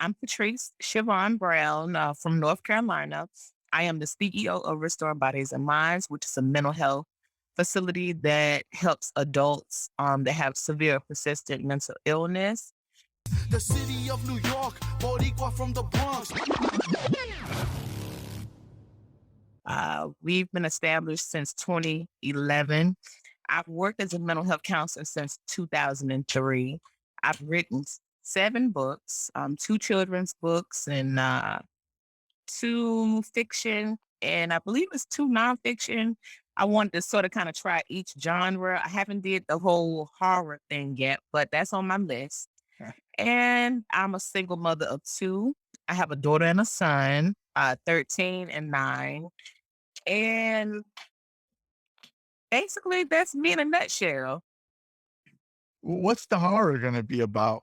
I'm Patrice Shavone Brown from North Carolina. I am the CEO of Restore Bodies and Minds, which is a mental health facility that helps adults that have severe persistent mental illness. The city of New York, Boricua from the Bronx. We've been established since 2011. I've worked as a mental health counselor since 2003. I've written seven books, two children's books and two fiction, and I believe it's two nonfiction. I wanted to sort of kind of try each genre. I haven't did the whole horror thing yet, but that's on my list. Yeah. And I'm a single mother of two. I have a daughter and a son, 13 and 9. And basically, that's me in a nutshell. What's the horror gonna be about?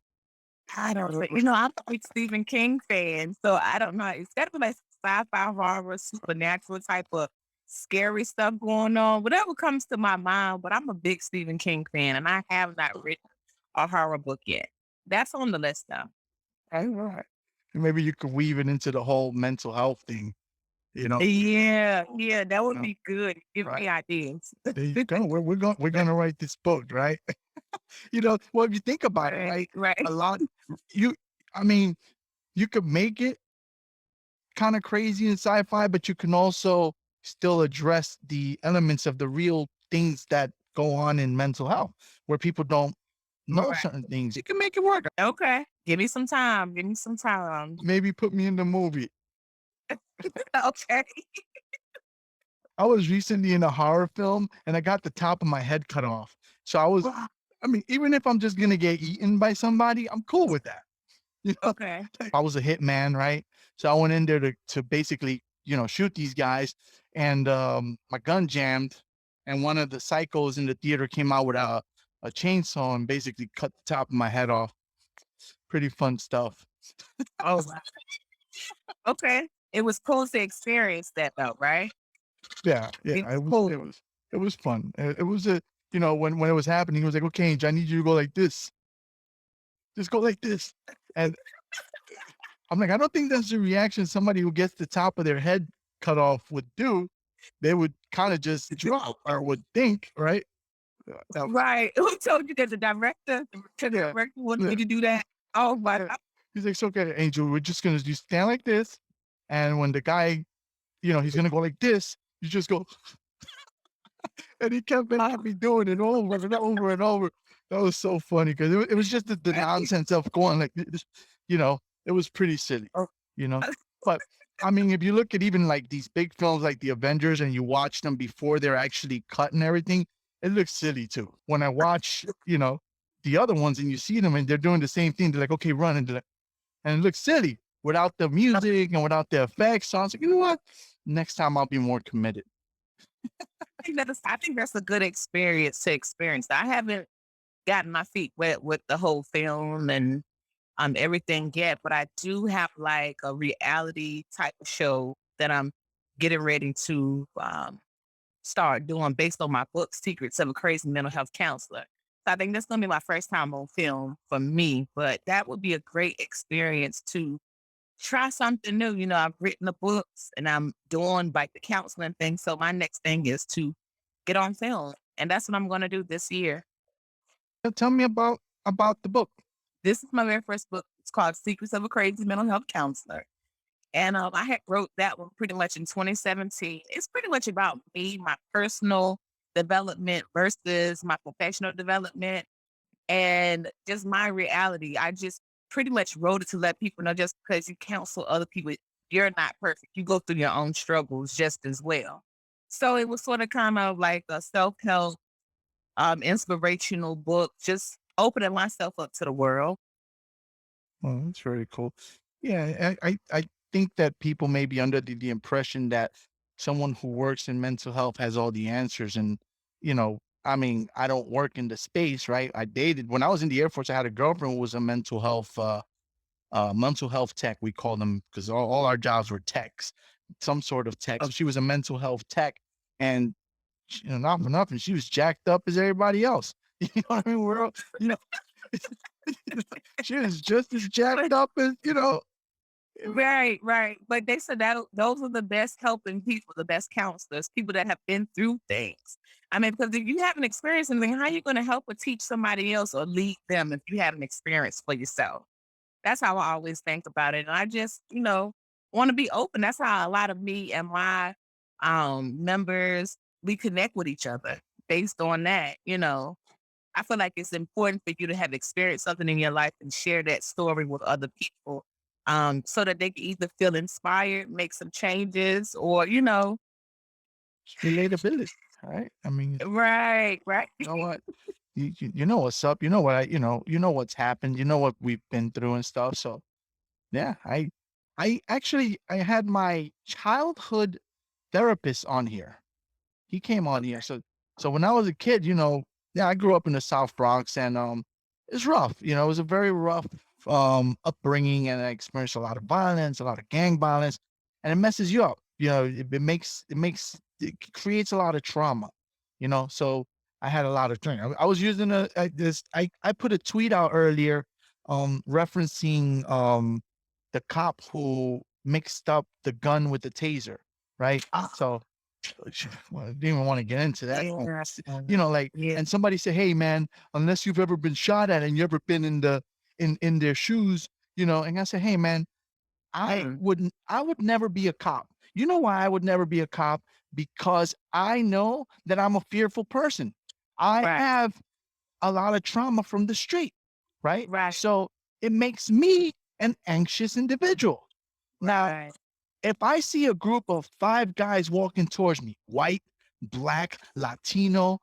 I don't know. I'm a big Stephen King fan, so I don't know. It's got to be like sci-fi horror, supernatural type of scary stuff going on. Whatever comes to my mind, but I'm a big Stephen King fan, and I have not written a horror book yet. That's on the list though. All right. Maybe you could weave it into the whole mental health thing, you know? Yeah, that would No, be good. Give right. me ideas. There you go. We're gonna write this book, right? Well, if you think about it, right? Right. A lot you I mean, you could make it kind of crazy in sci-fi, but you can also still address the elements of the real things that go on in mental health where people don't know Right. certain things. You can make it work. Okay. Give me some time. Give me some time. Maybe put me in the movie. Okay. I was recently in a horror film and I got the top of my head cut off. So I mean, even if I'm just gonna get eaten by somebody, I'm cool with that. You know, Okay. I was a hitman, right? So I went in there to basically, shoot these guys, and my gun jammed, and one of the psychos in the theater came out with a chainsaw and basically cut the top of my head off. Pretty fun stuff. Oh, wow. Okay. It was cool to experience that though, right? Yeah, It yeah. was It was cool. it was it was fun. It was when it was happening, he was like, "Okay, Ange, I need you to go like this. Just go like this." And I'm like, I don't think that's the reaction somebody who gets the top of their head cut off would do. They would kind of just drop or would think, right? Now, Right. Who told you that the director? The yeah, director wanted yeah, you to do that? Oh my yeah. God. He's like, "It's okay, Angel. We're just gonna do stand like this, and when the guy, he's gonna go like this, you just go." And he kept on me doing it over and over and over. That was so funny because it was just the nonsense of going like this, it was pretty silly, Oh, you know. But I mean, if you look at even like these big films like the Avengers and you watch them before they're actually cut and everything, it looks silly too. When I watch, the other ones and you see them and they're doing the same thing, they're like, okay, run, and it looks silly without the music and without the effects. So I was like, you know what? Next time I'll be more committed. I think that's a good experience to experience. I haven't gotten my feet wet with the whole film and everything yet, but I do have like a reality type of show that I'm getting ready to start doing based on my book, Secrets of a Crazy Mental Health Counselor. So I think that's gonna be my first time on film for me, but that would be a great experience to try something new. I've written the books and I'm doing like the counseling thing. So my next thing is to get on film. And that's what I'm gonna do this year. Tell me about the book. This is my very first book. It's called Secrets of a Crazy Mental Health Counselor. And I had wrote that one pretty much in 2017. It's pretty much about me, my personal development versus my professional development and just my reality. I just pretty much wrote it to let people know just because you counsel other people, you're not perfect. You go through your own struggles just as well. So it was sort of kind of like a self-help, inspirational book, just opening myself up to the world. Oh, that's very cool. Yeah, I think that people may be under the impression that someone who works in mental health has all the answers. And, I mean, I don't work in the space, right? I dated when I was in the Air Force, I had a girlfriend who was a mental health tech, we call them, because all our jobs were techs, some sort of tech. So she was a mental health tech. And not for nothing, she was jacked up as everybody else. You know what I mean? We're all, she was just as jacked up as, Right, right. But they said that those are the best helping people, the best counselors, people that have been through things. I mean, because if you haven't experienced anything, how are you going to help or teach somebody else or lead them if you haven't experienced for yourself? That's how I always think about it. And I just, want to be open. That's how a lot of me and my members we connect with each other based on that. I feel like it's important for you to have experienced something in your life and share that story with other people, so that they can either feel inspired, make some changes, or. Relatability, right? I mean, Right, right. you know what? You know what's up. You know what you know what's happened. You know what we've been through and stuff. So yeah, I had my childhood therapist on here. He came on here. So when I was a kid, yeah, I grew up in the South Bronx and it's rough. It was a very rough upbringing and I experienced a lot of violence, a lot of gang violence, and it messes you up. It creates a lot of trauma. So I had a lot of training. I was using I put a tweet out earlier referencing the cop who mixed up the gun with the taser, right? So well, I didn't even want to get into that. Like, Yeah. and somebody said, "Hey, man, unless you've ever been shot at and you ever been in their shoes, And I said, "Hey, man, Mm, I would never be a cop. You know why I would never be a cop? Because I know that I'm a fearful person. I right, have a lot of trauma from the street, right? right, So it makes me an anxious individual. Now, right, if I see a group of 5 guys walking towards me, white, black, Latino,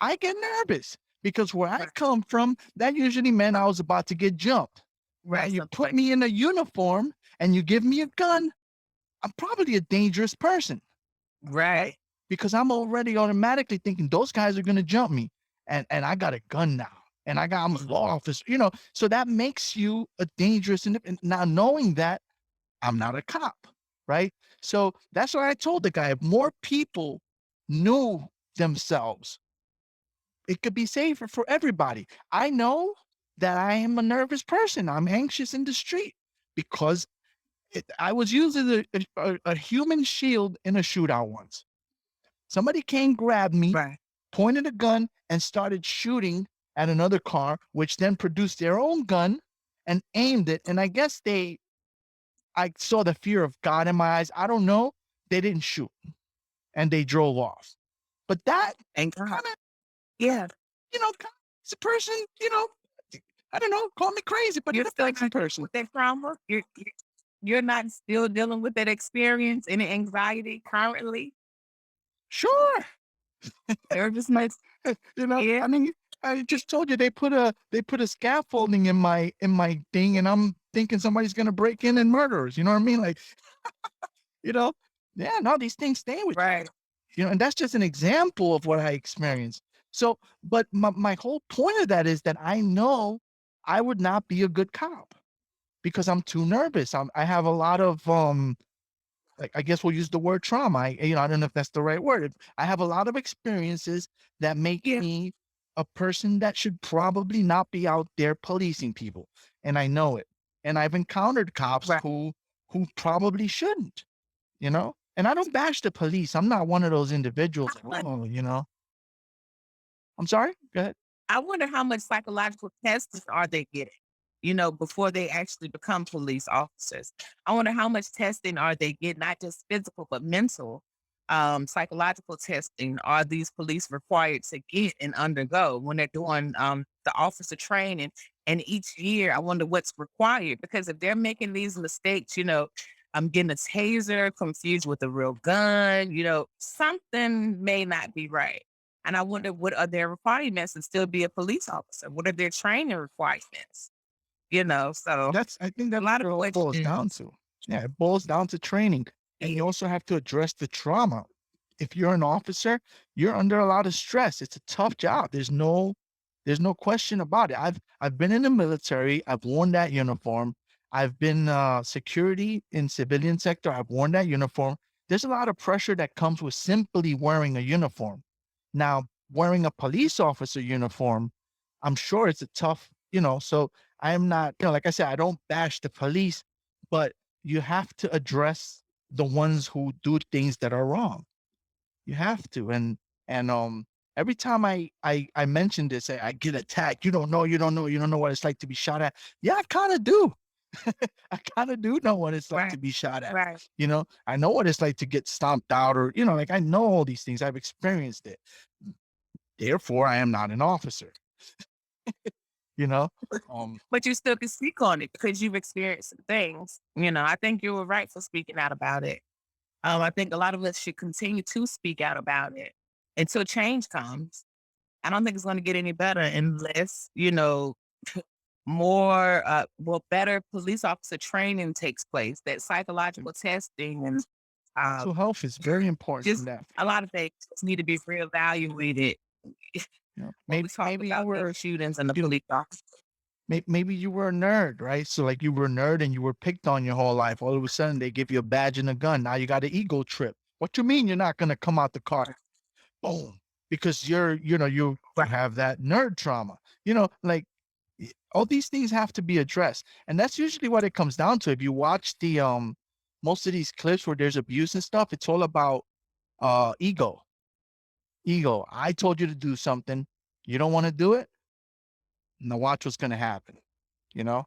I get nervous because where I right, come from, that usually meant I was about to get jumped. Now right. you Something put like me in a uniform and you give me a gun, I'm probably a dangerous person, right, right? Because I'm already automatically thinking those guys are gonna jump me, and I got a gun now, and I'm a law officer, So that makes you a dangerous. And now knowing that I'm not a cop, right? So that's why I told the guy if more people knew themselves, it could be safer for everybody. I know that I am a nervous person. I'm anxious in the street because I was using a human shield in a shootout once. Somebody came, grabbed me, right. pointed a gun, and started shooting at another car, which then produced their own gun and aimed it. And I saw the fear of God in my eyes. I don't know. They didn't shoot and they drove off. But that Thank God. kind of, Yeah. kind of is a person, I don't know, call me crazy, but You're it still affects a not dealing person. with that trauma? You're not still dealing with that experience, any anxiety currently? Sure. Nervousness? Yeah. I mean, I just told you they put a scaffolding in my thing, and I'm thinking somebody's gonna break in and murder us. You know what I mean? Like, you know, yeah, no, these things stay with you. Right. And that's just an example of what I experienced. So, but my whole point of that is that I know I would not be a good cop because I'm too nervous. I have a lot of like, I guess we'll use the word trauma. I don't know if that's the right word. I have a lot of experiences that make Yeah. me a person that should probably not be out there policing people, and I know it. And I've encountered cops Right. who probably shouldn't, And I don't bash the police. I'm not one of those individuals. But I'm sorry. Go ahead. I wonder how much psychological tests are they getting, before they actually become police officers. I wonder how much testing are they getting, not just physical, but mental, psychological testing are these police required to get and undergo when they're doing the officer training. And each year, I wonder what's required because if they're making these mistakes, I'm getting a taser confused with a real gun, something may not be right. And I wonder what are their requirements to still be a police officer? What are their training requirements? So I think a that's lot what of it all boils down questions. to. Yeah, it boils down to training. And you Yeah. also have to address the trauma. If you're an officer, you're under a lot of stress. It's a tough job. There's no question about it. I've been in the military. I've worn that uniform. I've been security in civilian sector. I've worn that uniform. There's a lot of pressure that comes with simply wearing a uniform. Now, wearing a police officer uniform, I'm sure it's a tough, so I am not, like I said, I don't bash the police, but you have to address the ones who do things that are wrong. You have to. And every time I mention this, I get attacked. You don't know what it's like to be shot at. Yeah, I kind of do. I kind of do know what it's like Right. to be shot at. Right. I know what it's like to get stomped out, or like, I know all these things. I've experienced it. Therefore, I am not an officer. You know, um, But you still can speak on it because you've experienced some things. I think you were right for speaking out about it. I think a lot of us should continue to speak out about it until change comes. I don't think it's going to get any better unless, better police officer training takes place, that psychological testing and uh, mental health is very important in just that a field. lot of things just need to be reevaluated when we talk Maybe you about these were, shootings and the you know, police officers. maybe you were a nerd, right? So like, you were a nerd and you were picked on your whole life. All of a sudden, they give you a badge and a gun. Now you got an ego trip. What you mean you're not gonna come out the car? Boom. Because you Right. have that nerd trauma. Like, all these things have to be addressed. And that's usually what it comes down to. If you watch the most of these clips where there's abuse and stuff, it's all about ego. Ego. I told you to do something. You don't want to do it. Now watch what's gonna happen. You know?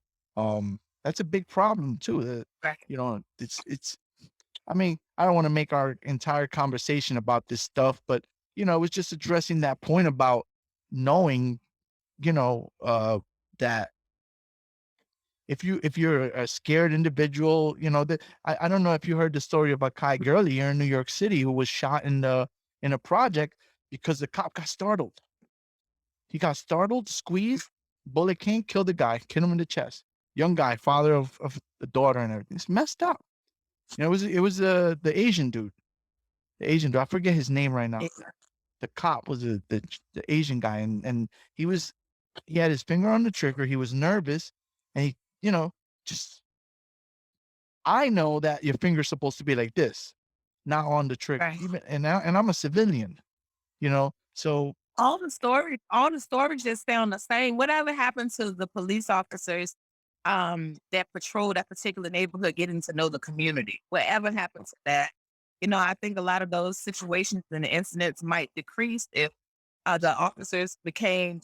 That's a big problem too. Right. It's I mean, I don't want to make our entire conversation about this stuff, but it was just addressing that point about knowing, you know, that if you're a scared individual, that I don't know if you heard the story about Kai Gurley here in New York City, who was shot in a project because the cop got startled. He got startled, squeezed, bullet came, killed the guy, killed him in the chest. Young guy, father of the daughter and everything. It's messed up. It was the Asian dude. The Asian dude. I forget his name right now. Yeah. The cop was the Asian guy, and he had his finger on the trigger. He was nervous, and he, just I know that your finger's supposed to be like this, not on the trigger. Right. Even and I'm a civilian, so All the stories just sound the same. Whatever happened to the police officers that patrol that particular neighborhood, getting to know the community? Whatever happened to that? I think a lot of those situations and incidents might decrease if the officers became,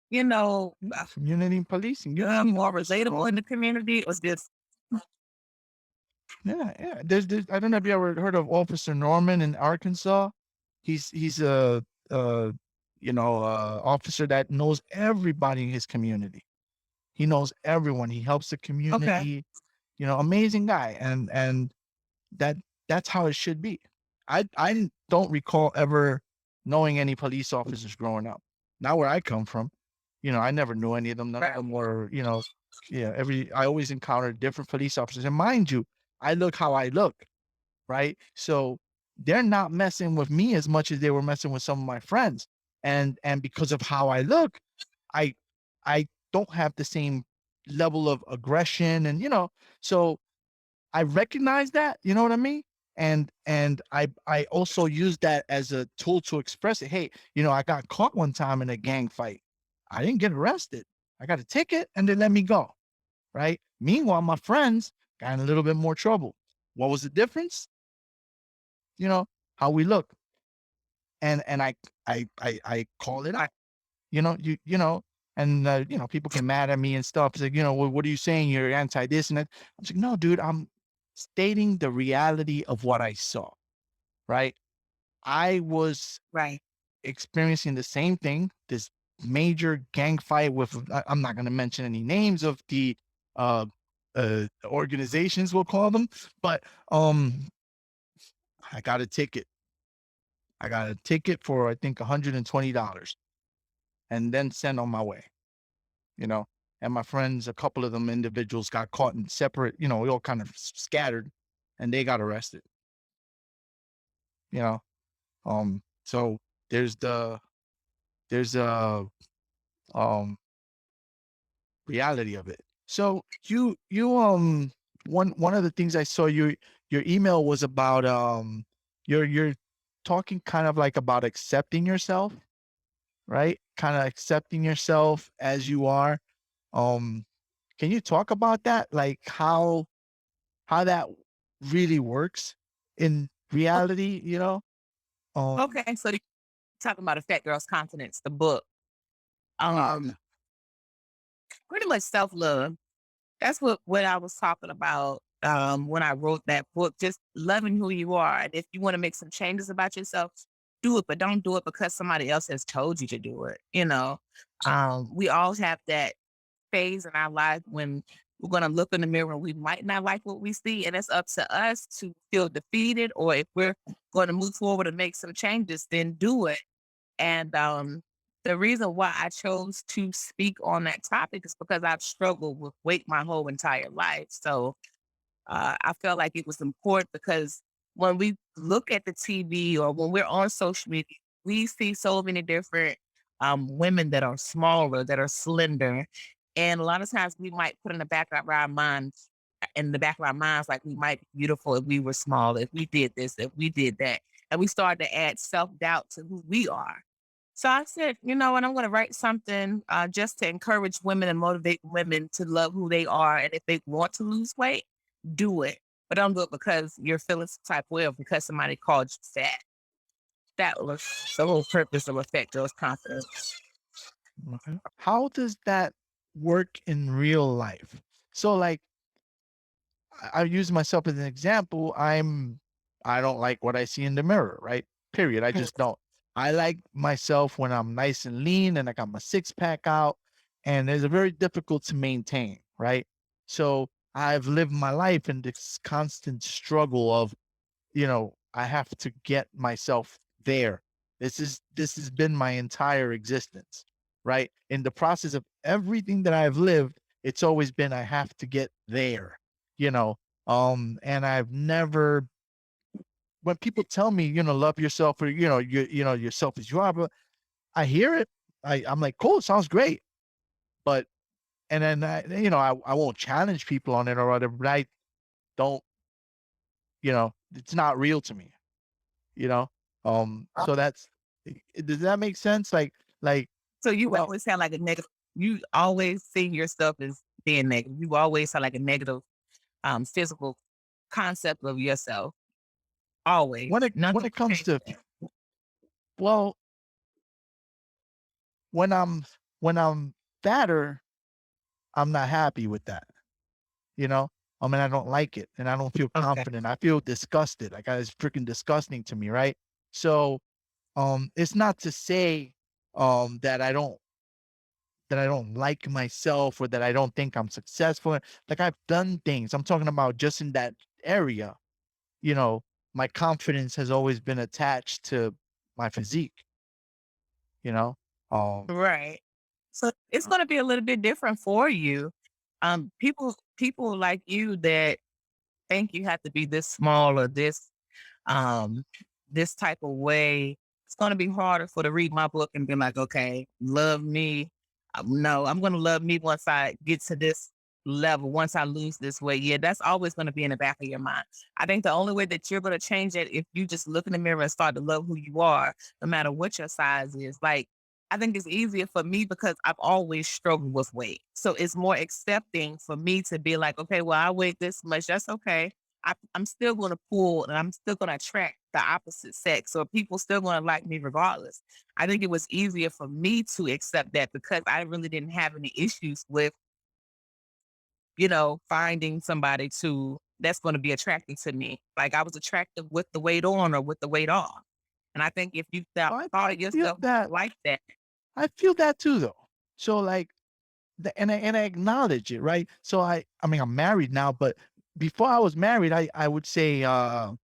you know, uh, community policing. more relatable in the community, or just Yeah. There's I don't know if you ever heard of Officer Norman in Arkansas. He's a officer that knows everybody in his community. He knows everyone. He helps the okay. community. Amazing guy, and that that's how it should be. I don't recall ever knowing any police officers growing up. Not where I come from. I never knew any of them. None of Right. them were, yeah. I always encountered different police officers, and mind you, I look how I look, right? So they're not messing with me as much as they were messing with some of my friends, and because of how I look, I I don't have the same level of aggression, and so I recognize that, you know what I mean? And I also use that as a tool to express it. Hey, I got caught one time in a gang fight. I didn't get arrested. I got a ticket and they let me go. Right. Meanwhile, my friends got in a little bit more trouble. What was the difference? You know, how we look. And I call it out. Right. People get mad at me and stuff. It's like, "Well, what are you saying? You're anti this and that." I'm like, "No, dude, I'm stating the reality of what I saw." Right? I was Right. experiencing the same thing, this major gang fight with I'm not going to mention any names of the uh organizations, we'll call them, but I got a ticket. I got a ticket for, I think, $120, and then sent on my way. you know. And my friends, a couple of them individuals got caught in separate, we all kind of scattered, and they got arrested, you know. So there's the um reality of it. So one of the things I saw your email was about you're talking kind of like about accepting yourself, right? Kind of accepting yourself as you are. Um Can you talk about that? Like, how how that really works in reality, you know? Okay, so you talking about a fat girl's confidence, the book. Um, Pretty much self-love. That's what I was talking about, when I wrote that book, just loving who you are. And if you wanna make some changes about yourself, do it, but don't do it because somebody else has told you to do it, you know? We all have that phase in our life when we're gonna look in the mirror and we might not like what we see, and it's up to us to feel defeated, or if we're gonna move forward and make some changes, then do it. And the reason why I chose to speak on that topic is because I've struggled with weight my whole entire life. So I felt like it was important because when we look at the TV or when we're on social media, we see so many different women that are smaller, that are slender. And a lot of times we might put in the back of our minds, like we might be beautiful if we were small, if we did this, if we did that. And we start to add self doubt to who we are. So I said, you know what, I'm going to write something just to encourage women and motivate women to love who they are. And if they want to lose weight, do it. But don't do it because you're feeling some type of way or because somebody called you fat. That was the whole purpose of Affect Girls Confidence. Okay. How does that work in real life? So, like, I use myself as an example. I don't like what I see in the mirror, right? Period. I just don't. I like myself when I'm nice and lean and I got my six pack out, and it's very difficult to maintain, right? So I've lived my life in this constant struggle of, I have to get myself there. This has been my entire existence, right? In the process of everything that I've lived, it's always been I have to get there, you know. And I've never when people tell me, love yourself or yourself as you are, but I hear it. I'm like, cool, sounds great. But and then I won't challenge people on it or whatever, but I don't, it's not real to me. You know? So that's does that make sense? Like, So you well, always sound like a negative. You always see yourself as being negative. You always have like a negative physical concept of yourself. Always. when Nothing it comes change to that. well, when I'm fatter, I'm not happy with that, you know? I mean, I don't like it and I don't feel Okay. confident. I feel disgusted. Like it's freaking disgusting to me, right? So, it's not to say that I don't like myself or that I don't think I'm successful. Like I've done things. I'm talking about just in that area, you know, my confidence has always been attached to my physique, you know? Um, Right. So it's uh, gonna be a little bit different for you. People like you that think you have to be this small or um this type of way, it's gonna be harder for to read my book and be like, okay, love me. No, I'm gonna love me once I get to this level, once I lose this weight. Yeah, that's always gonna be in the back of your mind. I think the only way that you're gonna change it if you just look in the mirror and start to love who you are, no matter what your size is. Like, I think it's easier for me because I've always struggled with weight. So it's more accepting for me to be like, okay, well, I weigh this much. That's okay. I'm still going to pull and I'm still going to attract the opposite sex. So people still going to like me regardless. I think it was easier for me to accept that because I really didn't have any issues with, finding somebody that's going to be attracted to me. Like I was attractive with the weight on or with the weight off. And I think if you thought feel yourself that like that, I feel that too though. So like and I acknowledge it, right? So I mean I'm married now, but before I was married, I would say well,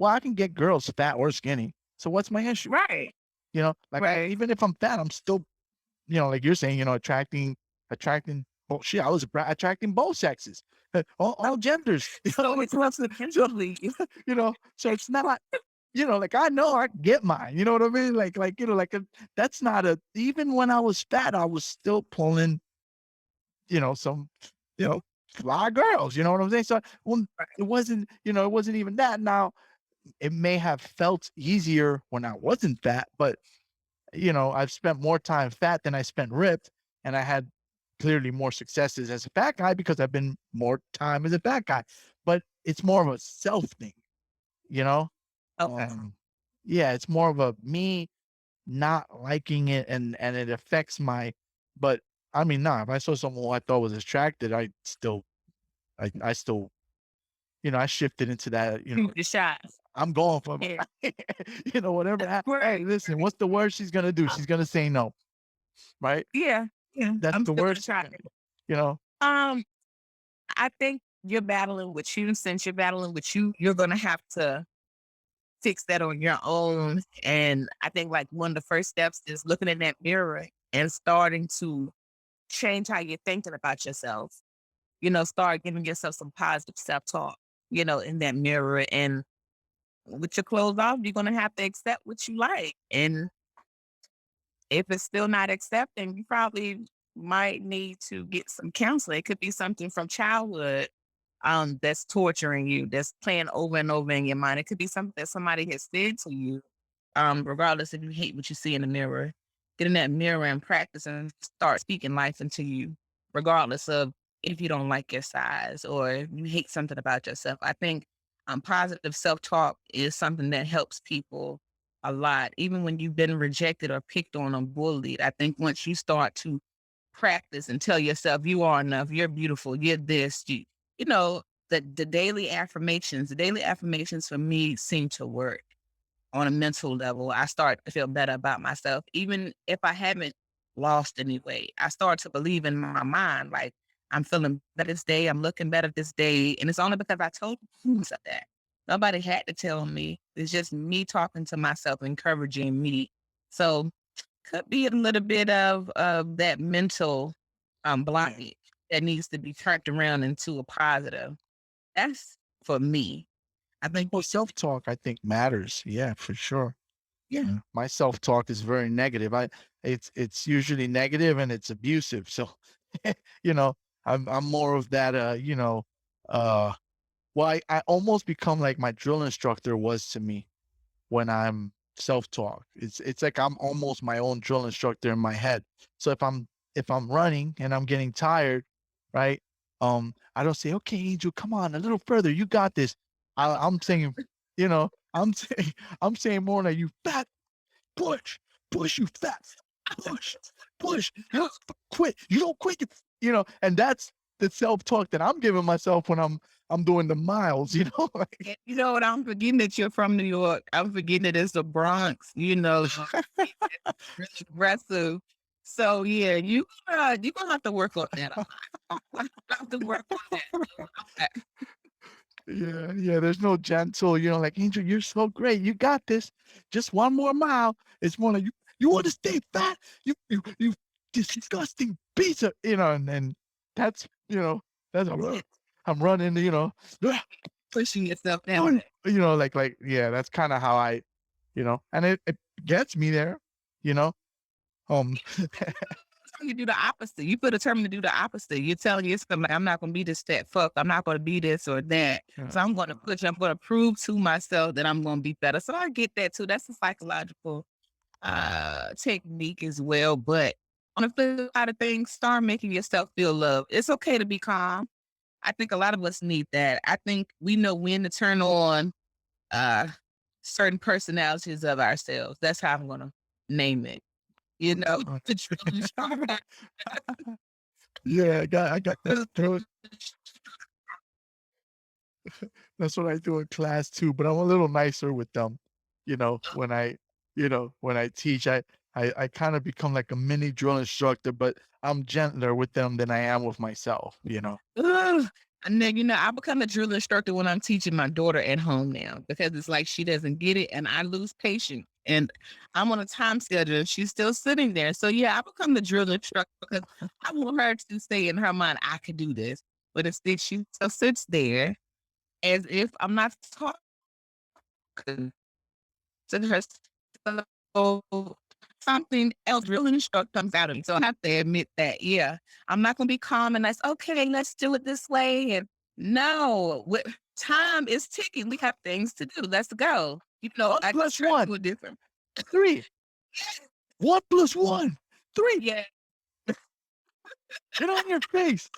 I can get girls fat or skinny. So what's my issue? right, Like right. even if I'm fat, I'm still, like you're saying, attracting well shit, I was attracting both sexes. All genders. So it's less So eventually. so it's not, like I know I can get mine. You know what I mean? That's not a even when I was fat, I was still pulling, some, you know, fly girls. You know what I'm saying? So well, it wasn't even that. Now it may have felt easier when I wasn't fat, but I've spent more time fat than I spent ripped, and I had clearly more successes as a fat guy because I've been more time as a fat guy. But it's more of a self thing, you know? Okay. Um, yeah, it's more of a me not liking it and it affects my but I mean, nah, if I saw someone who I thought was attracted, I still, I shifted into that, Shoot the shot. I'm going for Yeah. it. Whatever hey, Right. listen, what's the worst she's gonna do? She's gonna say no, right? Yeah. Yeah. That's I'm the still gonna worst, try it. you know? Um, I think you're battling with you. Since you're battling with you, you're gonna have to fix that on your own. And I think like one of the first steps is looking in that mirror and starting to change how you're thinking about yourself. Start giving yourself some positive self-talk, in that mirror. And with your clothes off, you're gonna have to accept what you like. And if it's still not accepting, you probably might need to get some counseling. It could be something from childhood that's torturing you, that's playing over and over in your mind. It could be something that somebody has said to you, regardless if you hate what you see in the mirror. Get in that mirror and practice and start speaking life into you, regardless of if you don't like your size or if you hate something about yourself. I think positive self talk is something that helps people a lot, even when you've been rejected or picked on or bullied. I think once you start to practice and tell yourself you are enough, you're beautiful, you're this, you know, the daily affirmations for me seem to work on a mental level. I start to feel better about myself. Even if I haven't lost any weight, I start to believe in my mind, like I'm feeling better this day, I'm looking better this day. And it's only because I told myself that. Nobody had to tell me. It's just me talking to myself, encouraging me. So could be a little bit of that mental Yeah. blockage that needs to be turned around into a positive. That's for me. I think Well, self-talk I think matters. Yeah, for sure. yeah. My self-talk is very negative. It's usually negative and it's abusive. So, you know, I'm more of that uh well, I almost become like my drill instructor was to me when I'm self-talk. It's like I'm almost my own drill instructor in my head. So if I'm running and I'm getting tired, right? I don't say, "Okay, Angel, come on, a little further. You got this." I'm saying, I'm saying I'm saying more like you fat push, push, you fat, push, push, quit. You don't quit. And that's the self-talk that I'm giving myself when I'm doing the miles, like, And you know what? I'm forgetting that you're from New York. I'm forgetting that it's the Bronx. Really aggressive. So yeah, you gonna have to work on that. You have to work on that. yeah, yeah, there's no gentle, like, "Angel, you're so great. You got this. Just one more mile." It's more like, "You wanna stay fat? You disgusting piece of," and that's, that's I'm running, Pushing yourself down. yeah, that's kinda how and it gets me there, you know? Um, You do the opposite. You feel determined to do the opposite. You're telling yourself, like, I'm not gonna be this fat fuck. I'm not gonna be this or that. yeah, So I'm gonna push. I'm gonna prove to myself that I'm gonna be better. So I get that too. That's a psychological technique as well. But on the flip side of things, start making yourself feel loved. It's okay to be calm. I think a lot of us need that. I think we know when to turn on uh certain personalities of ourselves. That's how I'm gonna name it. uh, The truly sharp. yeah, I got that too. That's what I do in class too, but I'm a little nicer with them, when I teach. I kind of become like a mini drill instructor, but I'm gentler with them than I am with myself. Ugh. And then, I become a drill instructor when I'm teaching my daughter at home now because it's like she doesn't get it and I lose patience. And I'm on a time schedule and she's still sitting there. So, yeah, I become the drill instructor because I want her to say in her mind, I could do this. But instead, she still sits there as if I'm not talking to her. So something else really instruct comes out of me. So I have to admit that, yeah, I'm not gonna be calm and that's okay, let's do it this way. And no, time is ticking. We have things to do. Let's go. One I plus try to one, do it different. 3. 1 plus 1, 3. Yeah. Get on your face.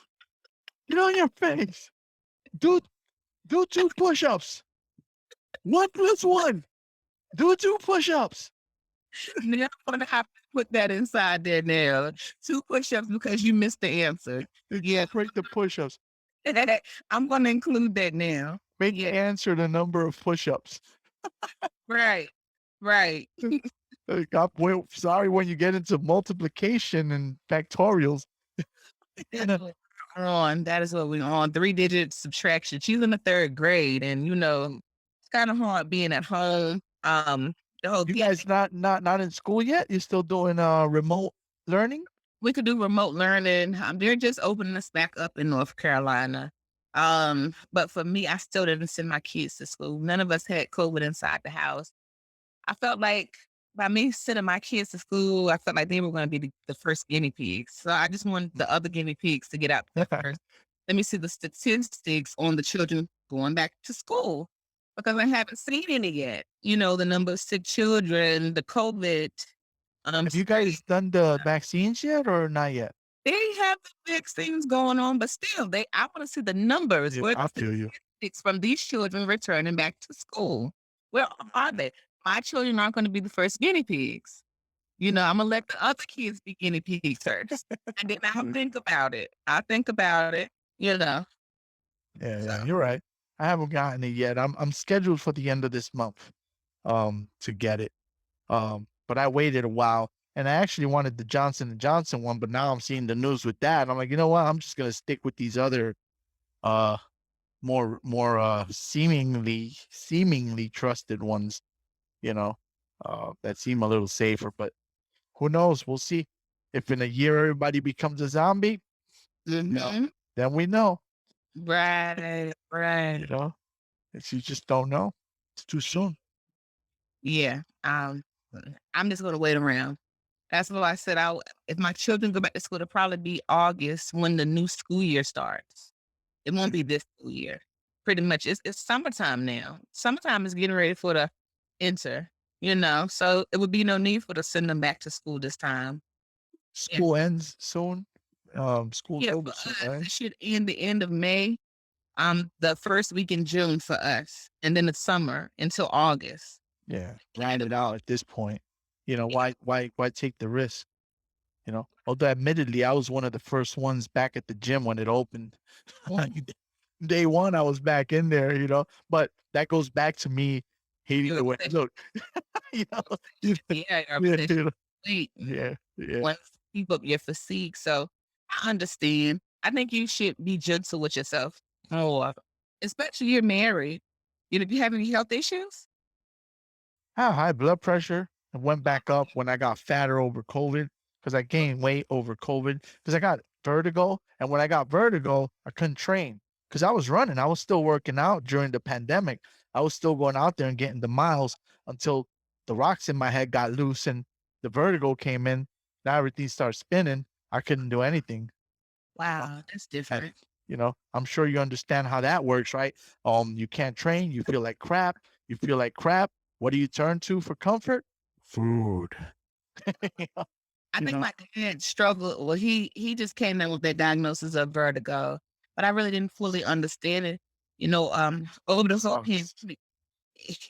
Get on your face. Do Do 2 push-ups. 1 plus 1. Do 2 push-ups. Now I'm gonna have to put that inside there now. 2 push-ups because you missed the answer. Yeah. Incorporate the push-ups. I'm gonna include that now. Make the Yeah. answer the number of push-ups. Right. Right. Well, sorry when you get into multiplication and factorials. You That's know, what we're on. That is what we're on. 3-digit subtraction. She's in the 3rd grade, and, it's kinda hard being at home. The whole you thing guys not in school yet? You're still doing remote learning? we could do remote learning. They're just opening us back up in North Carolina. But for me, I still didn't send my kids to school. None of us had COVID inside the house. I felt like by me sending my kids to school, I felt like they were gonna be the first guinea pigs. So I just wanted the other guinea pigs to get out there first. Let me see the statistics on the children going back to school because I haven't seen any yet. The number of sick children, the COVID Have you study. guys done the vaccines yet or not yet? They have the big things going on, but still, I want to see the numbers. Yeah, Where I the feel you. statistics from these children returning back to school? Where are they? My children aren't going to be the first guinea pigs. I'm gonna let the other kids be guinea pigs first, and then I'll think about it. I'll think about it. You know. Yeah, So yeah, you're right. I haven't gotten it yet. I'm scheduled for the end of this month, to get it. But I waited a while, and I actually wanted the Johnson& and Johnson one, but now I'm seeing the news with that. I'm like, you know what? I'm just gonna stick with these other, uh, more seemingly trusted ones. You know, that seem a little safer. But who knows? We'll see. If in a year everybody becomes a zombie, no, mhm. then we know. Right, You right. know, you just don't know. It's too soon. Yeah. I'm just gonna wait around. That's what I said. If my children go back to school, it'll probably be August when the new school year starts. It won't be this school year. Pretty much, it's summertime now. Summertime is getting ready for the enter. So it would be no need for to send them back to school this time. Yeah, School ends soon. School's yeah. For over soon, us, right? it should end the end of May. The first week in June for us, and then it's summer until August. Yeah, grind it out at this point. Why take the risk? Although admittedly, I was one of the first ones back at the gym when it opened. Day one, I was back in there, but that goes back to me hating You the way I look. You know, you yeah, your yeah, obsession you know, with weight yeah, yeah. once you keep up your physique. So I understand. I think you should be gentle with yourself. Oh, especially you're married. Do you have any health issues? I have high blood pressure. It went back up when I got fatter over COVID because I gained weight over COVID because I got vertigo. And when I got vertigo, I couldn't train because I was running. I was still working out during the pandemic. I was still going out there and getting the miles until the rocks in my head got loose and the vertigo came in. Now everything started spinning. I couldn't do anything. Wow, that's And, different. I'm sure you understand how that works, right? You can't train, you feel like crap, you feel like crap. What do you turn to for comfort? Food. I You think know? my dad struggled. Well, he just came in with that diagnosis of vertigo, but I really didn't fully understand it. Over the whole Sucks. pandemic,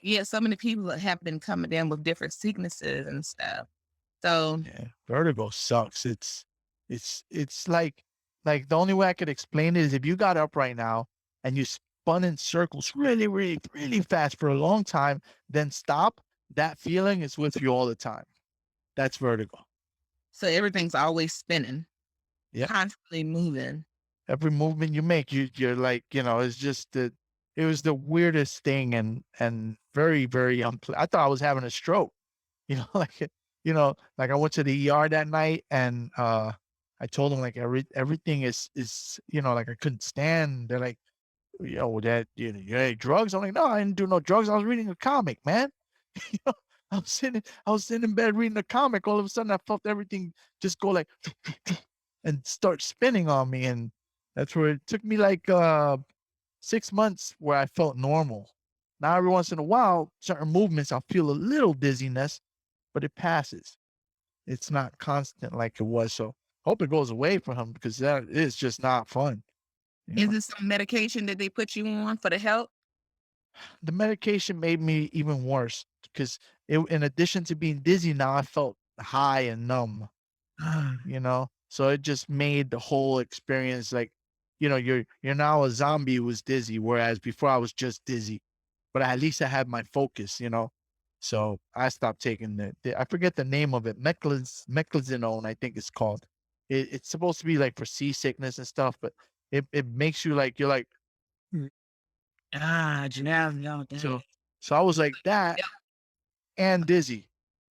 yeah, so many people have been coming down with different sicknesses and stuff. So Yeah, vertigo sucks. It's like the only way I could explain it is if you got up right now and you spun in circles really, really, really fast for a long time, then stop, that feeling is with you all the time. That's vertigo. so everything's always spinning, Yep. constantly moving. Every movement you make, you're like, it's just it was the weirdest thing and very, very I thought I was having a stroke, like like I went to the ER that night and I told them like everything is like I couldn't stand. They're like, that you had drugs? I'm like, no, I didn't do no drugs. I was reading a comic, man. You know, I was sitting in bed reading a comic. All of a sudden I felt everything just go like and start spinning on me. And that's where it took me like 6 months where I felt normal. Now every once in a while, certain movements I'll feel a little dizziness, but it passes. It's not constant like it was. So hope it goes away for him because that is just not fun. you Is know. it some medication that they put you on for the help? The medication made me even worse because in addition to being dizzy now, I felt high and numb, you know? So it just made the whole experience like, you're now a zombie who was dizzy, whereas before I was just dizzy. But at least I had my focus, you know? So I stopped taking I forget the name of it, meclizanone, I think it's called. It's supposed to be like for seasickness and stuff, but it makes you like you're like Janelle, no, so dang. so I was like that and dizzy.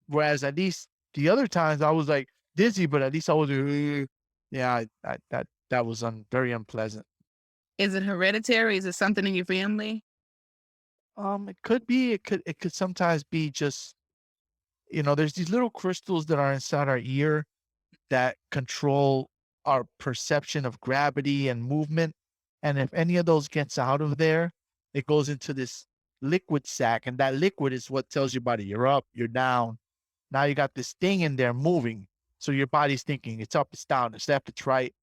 Whereas at least the other times I was like dizzy, but at least I was yeah, that was very unpleasant. Is it hereditary? Is it something in your family? It could be, it could sometimes be just, there's these little crystals that are inside our ear that control our perception of gravity and movement. And if any of those gets out of there, it goes into this liquid sac. And that liquid is what tells your body you're up, you're down. Now you got this thing in there moving. So your body's thinking it's up, it's down, it's left, it's right,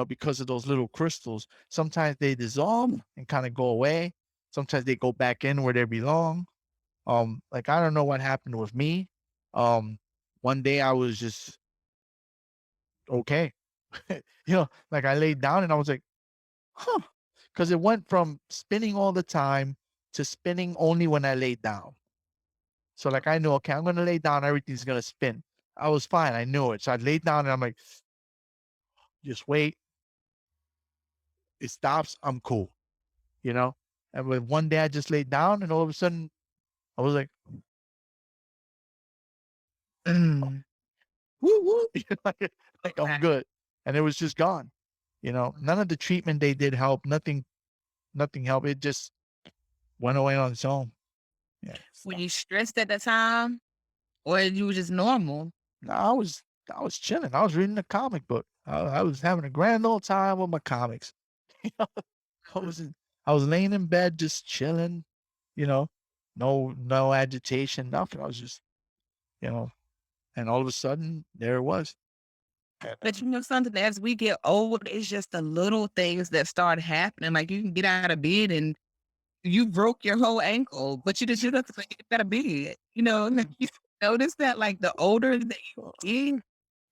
because of those little crystals. Sometimes they dissolve and kind of go away. Sometimes they go back in where they belong. Like I don't know what happened with me. One day I was just okay. Like I laid down and I was like, huh. Because it went from spinning all the time to spinning only when I laid down. So like I knew, okay, I'm gonna lay down, everything's gonna spin. I was fine, I knew it. So I laid down and I'm like, just wait, it stops, I'm cool, you know? And when one day I just laid down and all of a sudden I was like, Mm, woo woo, like I'm right. good. And it was just gone. None of the treatment they did help, nothing helped. It just went away on its own. Yeah. Were So you stressed at the time or you were just normal? no, I was chilling. I was reading a comic book. I was having a grand old time with my comics. You know, I was in, I was laying in bed just chilling. You know, no agitation, nothing. I was just you know, and all of a sudden there it was. But you know something, as we get old, it's just the little things that start happening. Like you can get out of bed and you broke your whole ankle, but you just like get out of bed. And you notice that like the older that you get,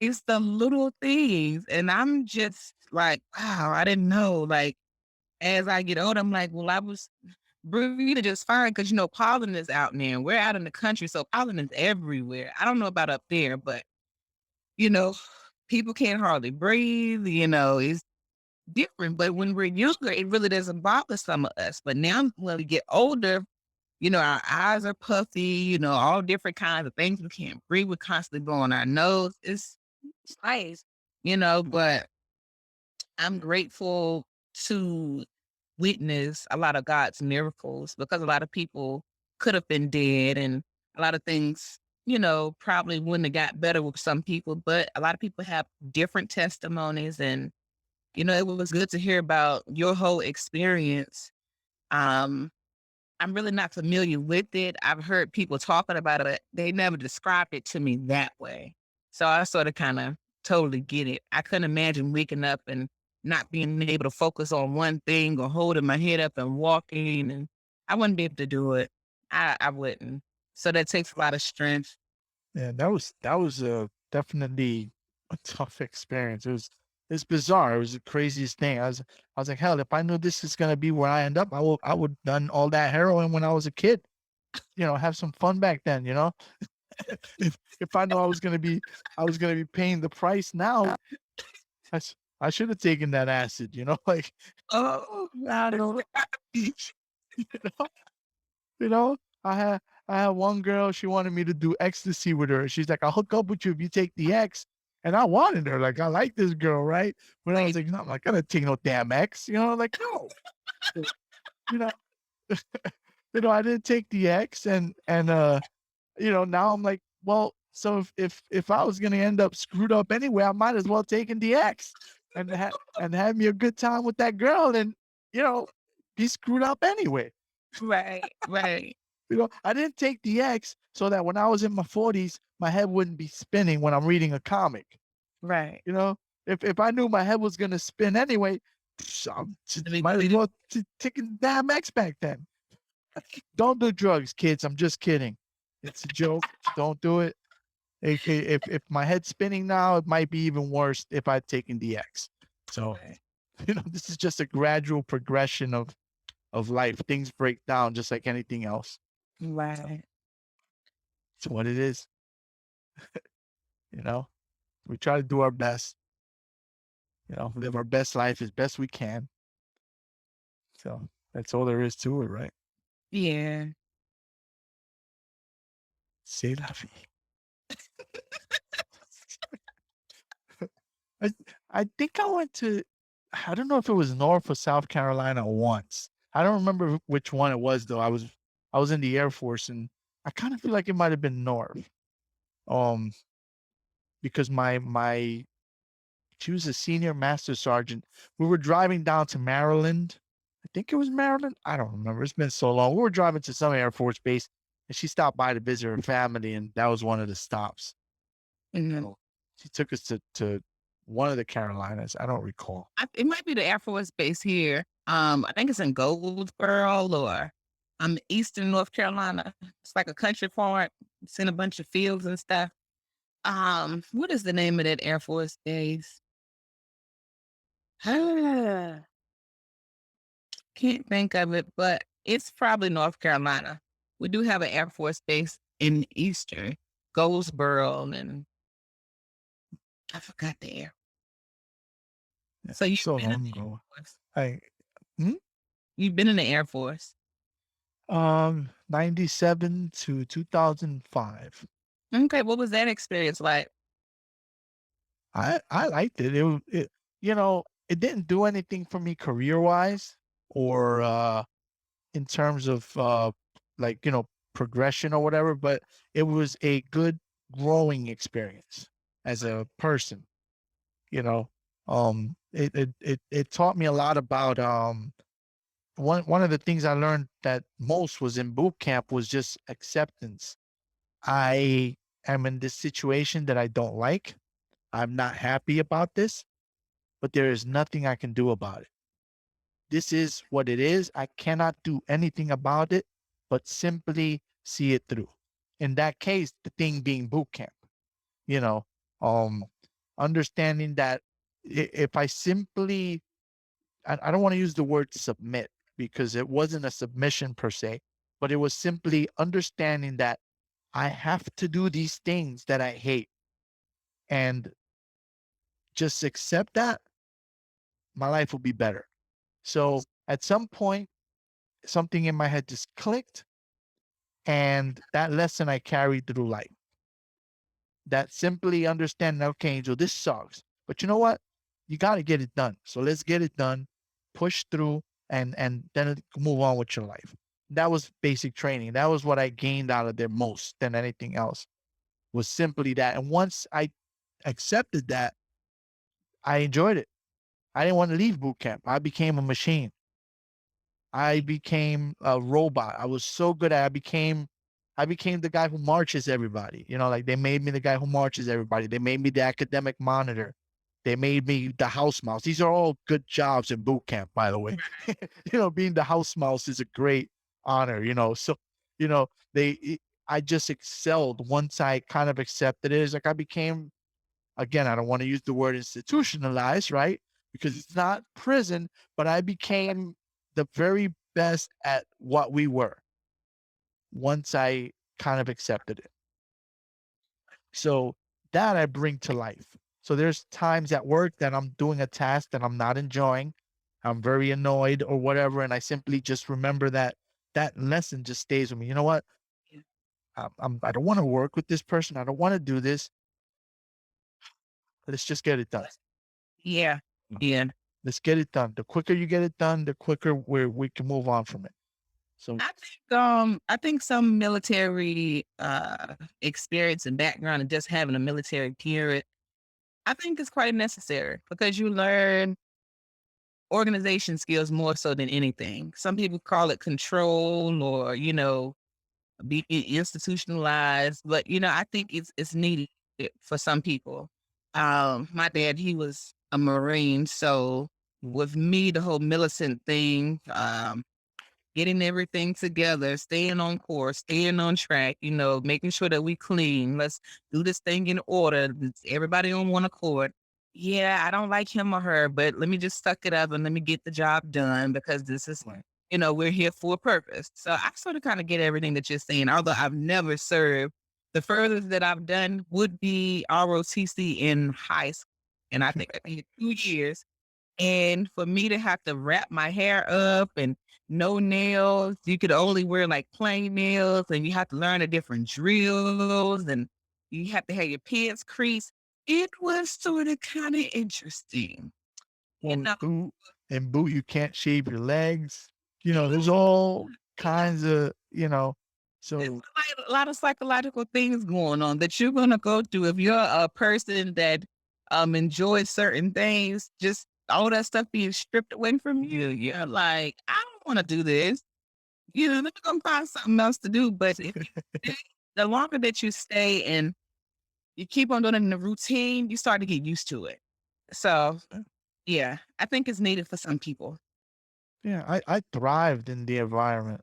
it's the little things. And I'm just like, wow, I didn't know. Like as I get older, I'm like, well, I was breathing just fine because pollen is out there. We're out in the country, so pollen is everywhere. I don't know about up there, but you know, people can't hardly breathe. It's different. But when we're younger, it really doesn't bother some of us. But now when we get older, our eyes are puffy, all different kinds of things. We can't breathe. We're constantly blowing our nose. It's nice, but I'm grateful to witness a lot of God's miracles because a lot of people could have been dead and a lot of things, probably wouldn't have got better with some people, but a lot of people have different testimonies. And, it was good to hear about your whole experience. Um, I'm really not familiar with it. I've heard people talking about it, but they never described it to me that way. So I sort of kind of totally get it. I couldn't imagine waking up and not being able to focus on one thing or holding my head up and walking. And I wouldn't be able to do it. I wouldn't. So that takes a lot of strength. Yeah, that was definitely a tough experience. It's bizarre. It was the craziest thing. I was like, hell, if I knew this is gonna be where I end up, I would done all that heroin when I was a kid. Have some fun back then. If I know I was gonna be paying the price now, I should have taken that acid. Like Oh, I don't. you know, you know, I had one girl, she wanted me to do ecstasy with her. She's like, "I'll hook up with you if you take the X." And I wanted her, like, I like this girl, right? But I was Like, like, "No, I'm not gonna take no damn X," like, no. You know, I didn't take the X now I'm like, well, so if I was gonna end up screwed up anyway, I might as well taken the X and have me a good time with that girl and, you know, be screwed up anyway. right, right, I didn't take the X so that when I was in my 40s, my head wouldn't be spinning when I'm reading a comic. right. You know, if I knew my head was gonna spin anyway, To be might as completed. well take a damn X back then. Don't do drugs, kids. I'm just kidding. It's a joke. Don't do it. If my head's spinning now, it might be even worse if I'd taken the X. So, Right. this is just a gradual progression of life. Things break down just like anything else. So Right. it's what it is. You know, we try to do our best. Live our best life as best we can. So that's all there is to it, right? Yeah. C'est la vie. I I think I went to I don't know if it was North or South Carolina once. I don't remember which one it was though. I was in the Air Force and I kind of feel like it might have been North. Um, because my she was a senior master sergeant. We were driving down to Maryland. I think it was Maryland. I don't remember. It's been so long. We were driving to some Air Force base and she stopped by to visit her family and that was one of the stops. Mhm. So she took us to one of the Carolinas. I don't recall. It might be the Air Force Base here. I think it's in Goldsboro or Eastern North Carolina. It's like a country part. It's in a bunch of fields and stuff. What is the name of that Air Force Base? Can't think of it, but it's probably North Carolina. We do have an Air Force Base in Eastern Goldsboro, and I forgot the air. Yeah, So you've so been in long the Air ago. Force. I hmm? You've been in the Air Force. 97 to 2005. Okay, what was that experience like? I liked it. It didn't do anything for me career-wise or in terms of like, progression or whatever, but it was a good growing experience as a person, you know. It taught me a lot about one of the things I learned that most was in boot camp was just acceptance. I am in this situation that I don't like. I'm not happy about this, but there is nothing I can do about it. This is what it is. I cannot do anything about it, but simply see it through. In that case, the thing being boot camp, you know, um, understanding that if I simply, I don't want to use the word submit because it wasn't a submission per se, but it was simply understanding that I have to do these things that I hate and just accept that my life will be better. So at some point, something in my head just clicked, and that lesson I carried through life. That simply understanding, okay, Angel, this sucks, but you know what? You got to get it done. So let's get it done, push through, and then move on with your life. That was basic training. That was what I gained out of there most than anything else. Was simply that. And once I accepted that, I enjoyed it. I didn't want to leave boot camp. I became a machine. I became a robot. I was so good at I became the guy who marches everybody. Like they made me the guy who marches everybody. They made me the academic monitor. They made me the house mouse. These are all good jobs in boot camp, by the way. Being the house mouse is a great honor. So, you know, I just excelled once I kind of accepted it. It's like I became, again, I don't want to use the word institutionalized, right? Because it's not prison, but I became the very best at what we were once I kind of accepted it. So that I bring to life. So there's times at work that I'm doing a task that I'm not enjoying. I'm very annoyed or whatever. And I simply just remember that lesson just stays with me. You know what? Yeah. I don't want to work with this person. I don't want to do this. Let's just get it done. Yeah. Yeah. Let's get it done. The quicker you get it done, the quicker we can move on from it. So I think some military experience and background and just having a military period, I think is quite necessary because you learn organization skills more so than anything. Some people call it control or, be institutionalized, but I think it's needed for some people. My dad, he was a Marine, so with me, the whole Millicent thing, getting everything together, staying on course, staying on track, making sure that we clean. Let's do this thing in order. Everybody on one accord. Yeah, I don't like him or her, but let me just suck it up and let me get the job done because this is, Right. we're here for a purpose. So I sort of kind of get everything that you're saying, although I've never served. The furthest that I've done would be ROTC in high school. And I think I did 2 years. And for me to have to wrap my hair up and no nails, you could only wear like plain nails and you have to learn the different drills and you have to have your pants creased. It was sort of kind of interesting. You Well, know, boot, you can't shave your legs. There's all kinds of, there's so like a lot of psychological things going on that you're gonna go through if you're a person that enjoys certain things, just all that stuff being stripped away from you. You're like, I don't want to do this. Let me go find something else to do. But if you stay, the longer that you stay and you keep on doing it in the routine, you start to get used to it. So yeah, I think it's needed for some people. yeah, I thrived in the environment.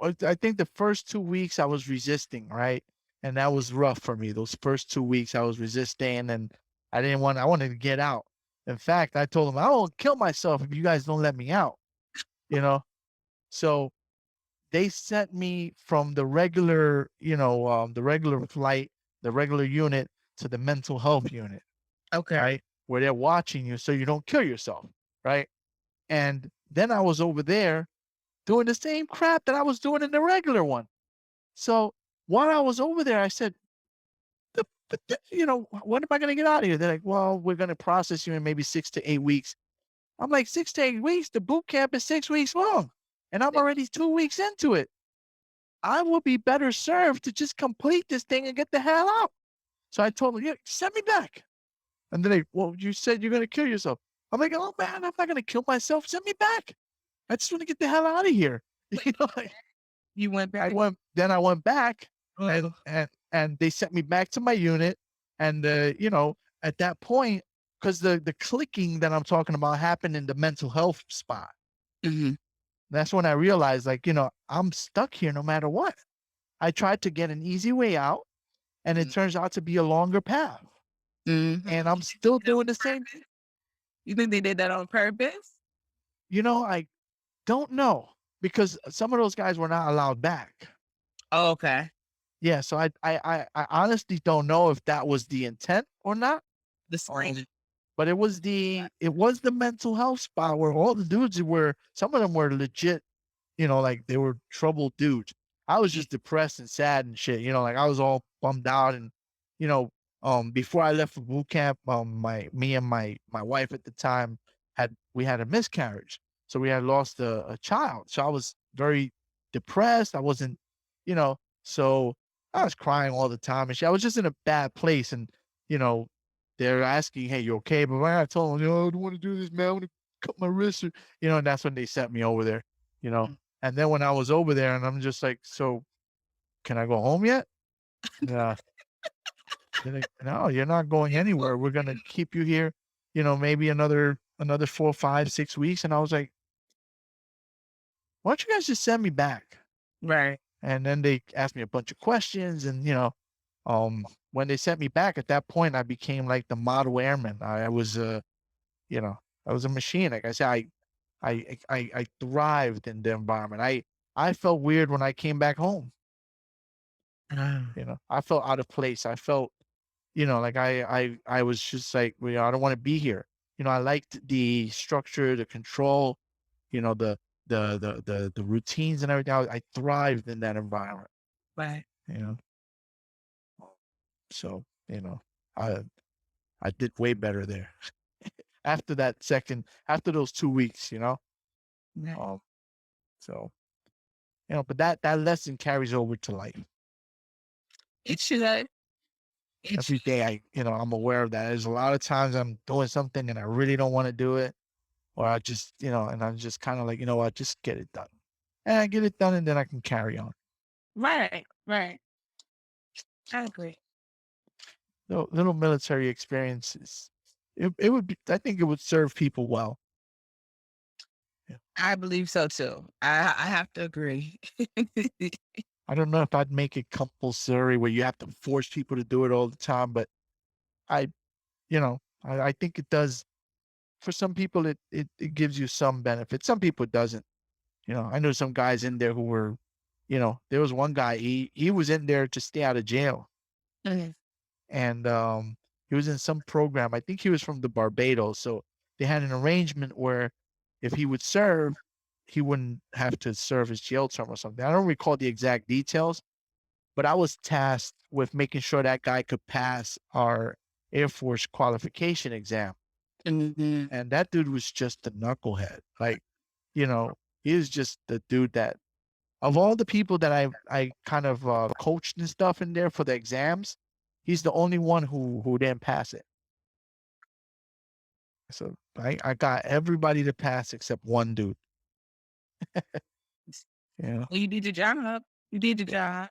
I think the first 2 weeks I was resisting, right? And that was rough for me. Those first 2 weeks I was resisting and I wanted to get out. In fact, I told them, I will kill myself if you guys don't let me out, you know? So they sent me from the regular flight, the regular unit to the mental health unit, Okay. right? Where they're watching you so you don't kill yourself, right? And then I was over there doing the same crap that I was doing in the regular one. So while I was over there, I said, when am I going to get out of here? They're like, well, we're going to process you in maybe 6 to 8 weeks. I'm like, 6 to 8 weeks? The boot camp is 6 weeks long. And I'm already 2 weeks into it. I will be better served to just complete this thing and get the hell out. So I told them, yeah, send me back. And then well, you said you're going to kill yourself. I'm like, oh man, I'm not going to kill myself. Send me back. I just want to get the hell out of here. Like, You went back. I went back and Oh, they sent me back to my unit. And at that point, because the clicking that I'm talking about happened in the mental health spot. mhm, That's when I realized, like, I'm stuck here no matter what. I tried to get an easy way out, and it mhm, turns out to be a longer path. mhm. And I'm You think still they did that doing on the same. purpose? You think they did that on purpose? I don't know because some of those guys were not allowed back. Oh, okay. Yeah, so I honestly don't know if that was the intent or not. The Um, screening. but it was the mental health spot where all the dudes some of them were legit, like they were troubled dudes. I was Yeah. just depressed and sad and shit, like I was all bummed out and you know, before I left for boot camp, me and my wife at the time we had a miscarriage. So we had lost a child. So I was very depressed. I wasn't, you know, so I was crying all the time and shit. I was just in a bad place and you know, they're asking, "Hey, you okay?" But when I told them, "No, I don't want to do this, man. I want to cut my wrist," and that's when they sent me over there. You know, Mm. and then when I was over there, and I'm just like, "So, can I go home yet?" Yeah. They're like, "No, you're not going anywhere. We're gonna keep you here. Maybe another 4, 5, 6 weeks." And I was like, "Why don't you guys just send me back?" Right. And then they asked me a bunch of questions, and when they sent me back, at that point, I became like the model airman. I was you know, I was a machine. Like I said, I thrived in the environment. I felt weird when I came back home. Ah, I felt out of place. I felt, like I was just like, well, I don't want to be here. I liked the structure, the control, the routines and everything. I thrived in that environment. right. You know, so I I did way better there after those 2 weeks. Right. Um, so but that lesson carries over to life. It should. It Every should. day I'm aware of that. There's a lot of times I'm doing something and I really don't want to do it, or I just, and I'm just kind of like, what, just get it done. And I get it done and then I can carry on. Right. Right. I agree. Little military experiences. it would be, I think it would serve people well. Yeah. I believe so too. I have to agree. I don't know if I'd make it compulsory where you have to force people to do it all the time, but I, I think it does. For some people, it gives you some benefit. Some people it doesn't. I know some guys in there who were, there was one guy, he was in there to stay out of jail. Mhm. And he was in some program. I think he was from the Barbados. So they had an arrangement where if he would serve, he wouldn't have to serve his jail term or something. I don't recall the exact details, but I was tasked with making sure that guy could pass our Air Force qualification exam. Mhm. And that dude was just a knucklehead. Like, you know, he was just the dude that, of all the people that I kind of coached and stuff in there for the exams, he's the only one who didn't pass it. So I got everybody to pass except one dude. Yeah. Well, you did your job. You did your Yeah.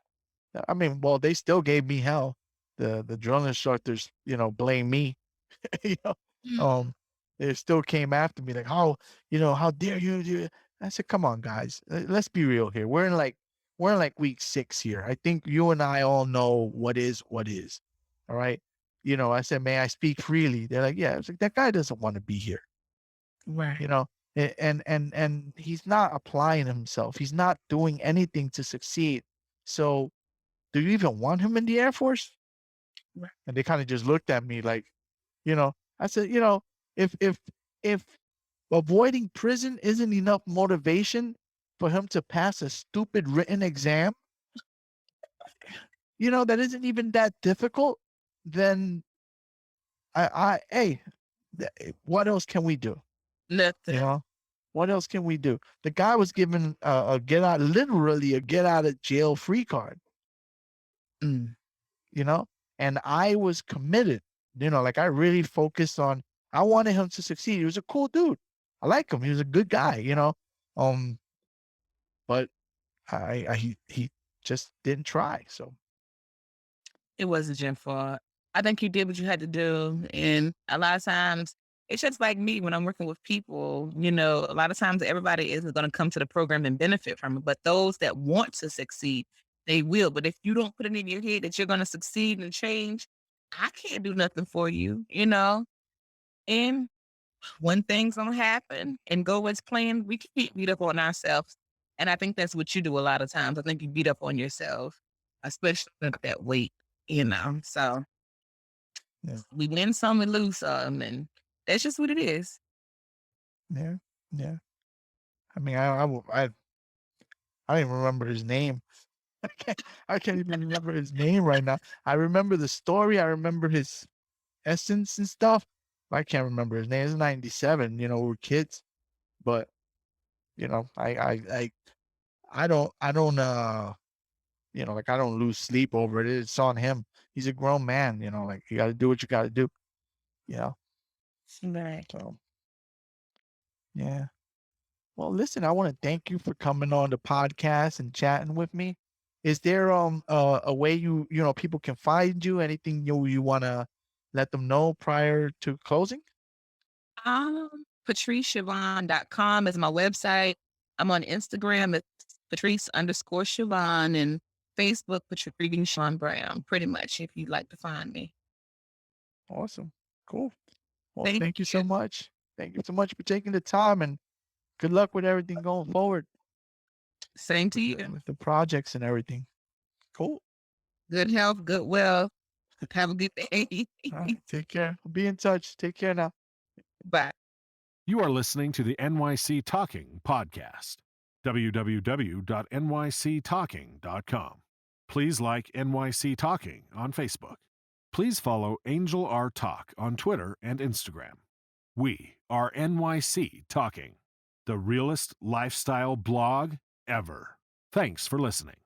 job. I mean, well, they still gave me hell. The drill instructors, blame me. you know, Mm. um, they still came after me like, how dare you do it? I said, come on, guys, let's be real here. We're in like week 6 here. I think you and I all know what is what is. All right. I said, may I speak freely? They're like, yeah. It's like that guy doesn't want to be here. Right. You know, and he's not applying himself. He's not doing anything to succeed. So, do you even want him in the Air Force? Right. And they kind of just looked at me like, I said, if avoiding prison isn't enough motivation for him to pass a stupid written exam, that isn't even that difficult, then hey, what else can we do? You Nothing. know, what else can we do? The guy was given literally a get out of jail free card, Mm. you know, and I was committed, like I really focused on, I wanted him to succeed. He was a cool dude. I like him. He was a good guy. Um, but he just didn't try. So It wasn't your fault. I think you did what you had to do. And a lot of times, it's just like me when I'm working with people, a lot of times everybody isn't going to come to the program and benefit from it. But those that want to succeed, they will. But if you don't put it in your head that you're going to succeed and change, I can't do nothing for you. And when things don't happen and go as planned, we keep beat up on ourselves. And I think that's what you do a lot of times. I think you beat up on yourself, especially with that weight. So yeah, we win some and lose some, and that's just what it is. yeah, yeah. I mean, I don't even remember his name. I can't even remember his name right now. I remember the story. I remember his essence and stuff. I can't remember his name. It's 97. We're kids, but I don't like I don't lose sleep over it. It's on him. He's a grown man. Like you got to do what you got to do. You know. Right. So yeah. Well, listen, I want to thank you for coming on the podcast and chatting with me. Is there a way people can find you? Anything you want to let them know prior to closing? PatriceShavone.com is my website. I'm on Instagram. It's Patrice_Shavon and Facebook, Patrice Shavon Brown, pretty much, if you'd like to find me. Awesome. Cool. Well, Thank thank you so you. much. Thank you so much for taking the time and good luck with everything going forward Same to you. with the projects and everything. Cool. Good health, good wealth. Have a good day. All right. Take care. We'll be in touch. Take care now. Bye. You are listening to the NYC Talking podcast. www.nyctalking.com. Please like NYC Talking on Facebook. Please follow Angel R Talk on Twitter and Instagram. We are NYC Talking, the realest lifestyle blog ever. Thanks for listening.